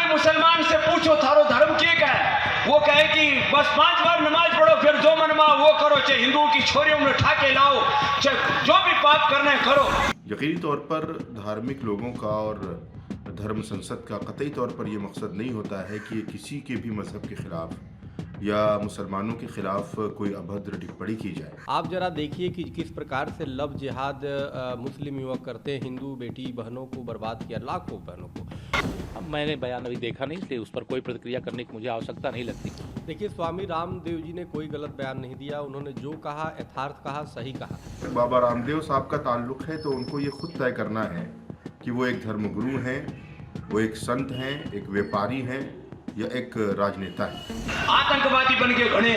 कोई मुसलमान से पूछो थारो धर्म के का है, वो कहे कि बस 5 बार नमाज पढ़ो, फिर जो मनवा वो करो, चाहे हिंदुओं की छोरियों में उठा के लाओ, चाहे जो भी पाप करना है करो। यकीनी तौर पर धार्मिक लोगों का और धर्म संसद का कतई तौर पर यह मकसद नहीं होता है कि किसी के भी मज़हब के ख़िलाफ़ या मुसलमानों के ख़िलाफ़ कोई अभद्र टिप्पणी की जाए। आप जरा देखिए कि किस प्रकार से लव जिहाद मुस्लिम युवक करते हैं, हिंदू बेटी बहनों को बर्बाद किया, लाखों बहनों को। अब मैंने बयान अभी देखा नहीं, इसलिए उस पर कोई प्रतिक्रिया करने की मुझे आवश्यकता नहीं लगती। देखिए, स्वामी रामदेव जी ने कोई गलत बयान नहीं दिया, उन्होंने जो कहा यथार्थ कहा, सही कहा। बाबा रामदेव साहब का ताल्लुक़ है तो उनको ये खुद तय करना है कि वो एक धर्मगुरु हैं, वो एक संत हैं, एक व्यापारी हैं या एक राजनेता है। आतंकवादी बन के घने,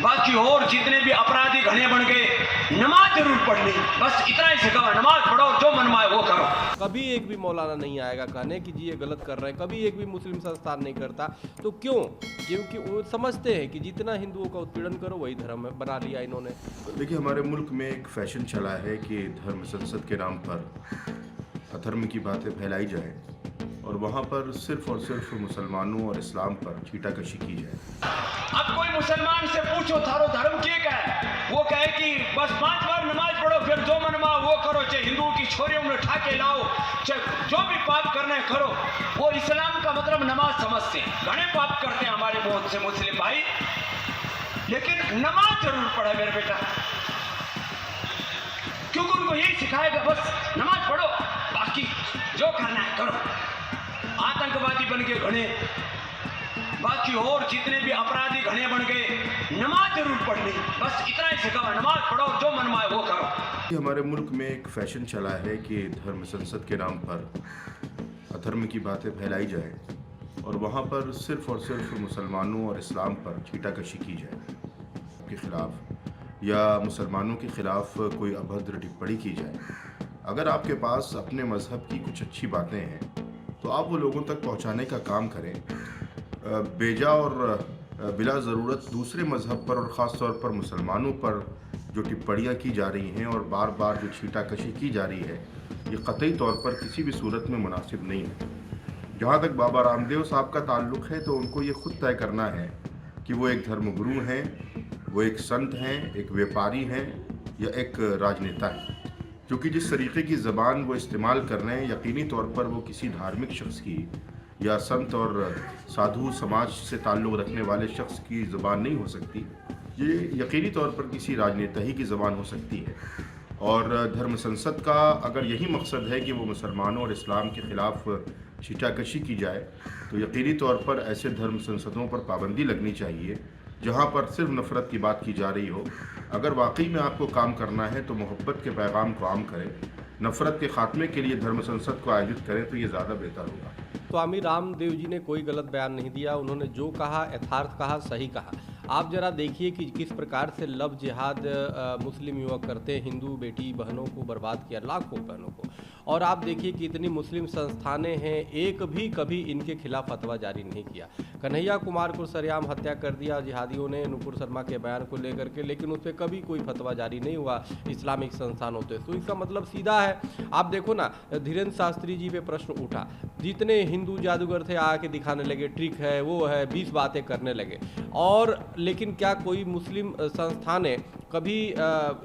बाकी और जितने भी अपराधी घने बन गए, नमाज जरूर पढ़नी, बस इतना ही सिखाओ, नमाज पढ़ो और जो मनवाए वो करो। कभी एक भी मौलाना नहीं आएगा कहने कि जी ये गलत कर रहे हैं, कभी एक भी मुस्लिम संस्थान नहीं करता। तो क्यों? क्योंकि वो समझते हैं कि जितना हिंदुओं का उत्पीड़न करो वही धर्म बना लिया इन्होंने। देखिए, हमारे मुल्क में एक फैशन चला है कि धर्म संसद के नाम पर अधर्म की बातें फैलाई जाए और वहाँ पर सिर्फ और सिर्फ मुसलमानों और इस्लाम पर छीटाकशी की जाए। अब कोई मुसलमान से पूछो थारो धर्म के का है, वो कहे कि बस 5 बार नमाज पढ़ो, फिर जो मनवा वो करो, चाहे हिंदुओं की छोरियों में उठा के लाओ, चाहे जो भी पाप करना है करो। वो इस्लाम का मतलब नमाज समझते हैं। घने पाप करते हैं हमारे बहुत से मुस्लिम भाई, लेकिन नमाज जरूर पढ़े मेरे बेटा, क्योंकि उनको यही सिखाएगा, बस नमाज पढ़ो, बाकी जो करना है करो। आतंकवादी बन के घने, बाकी और जितने भी अपराधी घने बन गए, नमाज जरूर पढ़नी, बस इतना ही सिखाओ, नमाज पढ़ो और जो मनवाए वो करो। हमारे मुल्क में एक फैशन चला है कि धर्म संसद के नाम पर अधर्म की बातें फैलाई जाए और वहाँ पर सिर्फ और सिर्फ मुसलमानों और इस्लाम पर छीटाकशी की जाए के ख़िलाफ़ या मुसलमानों के ख़िलाफ़ कोई अभद्र टिप्पणी की जाए। अगर आपके पास अपने मज़हब की कुछ अच्छी बातें हैं तो आप वो लोगों तक पहुँचाने का काम करें। बेजा और बिला ज़रूरत दूसरे मज़हब पर और ख़ास तौर पर मुसलमानों पर जो टिप्पणियाँ की जा रही हैं और बार बार जो छीटाकशी की जा रही है, ये कतई तौर पर किसी भी सूरत में मुनासिब नहीं है। जहाँ तक बाबा रामदेव साहब का ताल्लुक़ है तो उनको ये खुद तय करना है कि वो एक धर्मगुरु हैं, वो एक संत हैं, एक व्यापारी हैं या एक राजनेता हैं। क्योंकि जिस तरीके की ज़बान वो इस्तेमाल कर रहे हैं, यकीनी तौर पर वो किसी धार्मिक शख्स की या संत और साधु समाज से ताल्लुक़ रखने वाले शख्स की ज़बान नहीं हो सकती। ये यकीनी तौर पर किसी राजनेता ही की ज़बान हो सकती है। और धर्म संसद का अगर यही मकसद है कि वो मुसलमानों और इस्लाम के ख़िलाफ़ छीटाकशी की जाए तो यकीनी तौर पर ऐसे धर्म संसदों पर पाबंदी लगनी चाहिए जहाँ पर सिर्फ नफ़रत की बात की जा रही हो। अगर वाकई में आपको काम करना है तो मोहब्बत के पैगाम को आम करें, नफ़रत के ख़ात्मे के लिए धर्म संसद को आयोजित करें तो ये ज़्यादा बेहतर होगा। स्वामी रामदेव जी ने कोई गलत बयान नहीं दिया, उन्होंने जो कहा यथार्थ कहा, सही कहा। आप जरा देखिए कि किस प्रकार से लव जिहाद मुस्लिम युवक करते हैं, हिंदू बेटी बहनों को बर्बाद किया, लाखों बहनों को। और आप देखिए कि इतनी मुस्लिम संस्थानें हैं, एक भी कभी इनके खिलाफ फतवा जारी नहीं किया। कन्हैया कुमार को सरेआम हत्या कर दिया जिहादियों ने नुपुर शर्मा के बयान को लेकर के, लेकिन उस पर कभी कोई फतवा जारी नहीं हुआ इस्लामिक संस्थानों से। तो इसका मतलब सीधा है। आप देखो ना, धीरेन्द्र शास्त्री जी पे प्रश्न उठा, जितने हिंदू जादूगर थे आके दिखाने लगे, ट्रिक है वो है, 20 बातें करने लगे। और लेकिन क्या कोई मुस्लिम संस्थानें कभी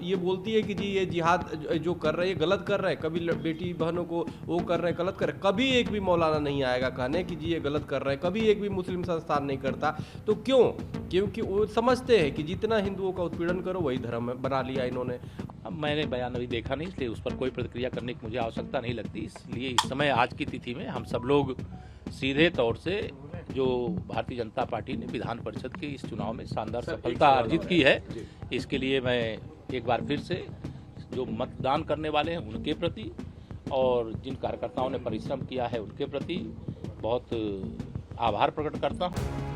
ये बोलती है कि जी ये जिहाद जो कर रहे हैं गलत कर रहे हैं, कभी बेटी बहनों को वो कर रहे हैं गलत कर रहे हैं? कभी एक भी मौलाना नहीं आएगा कहने कि जी ये गलत कर रहे हैं, कभी एक भी मुस्लिम संस्थान नहीं करता। तो क्यों? क्योंकि वो समझते हैं कि जितना हिंदुओं का उत्पीड़न करो वही धर्म बना लिया इन्होंने। अब मैंने बयान अभी देखा नहीं, इसलिए उस पर कोई प्रतिक्रिया करने की मुझे आवश्यकता नहीं लगती। इसलिए इस समय आज की तिथि में हम सब लोग सीधे तौर से जो भारतीय जनता पार्टी ने विधान परिषद के इस चुनाव में शानदार सफलता अर्जित की है, इसके लिए मैं एक बार फिर से जो मतदान करने वाले हैं उनके प्रति और जिन कार्यकर्ताओं ने परिश्रम किया है उनके प्रति बहुत आभार प्रकट करता हूँ।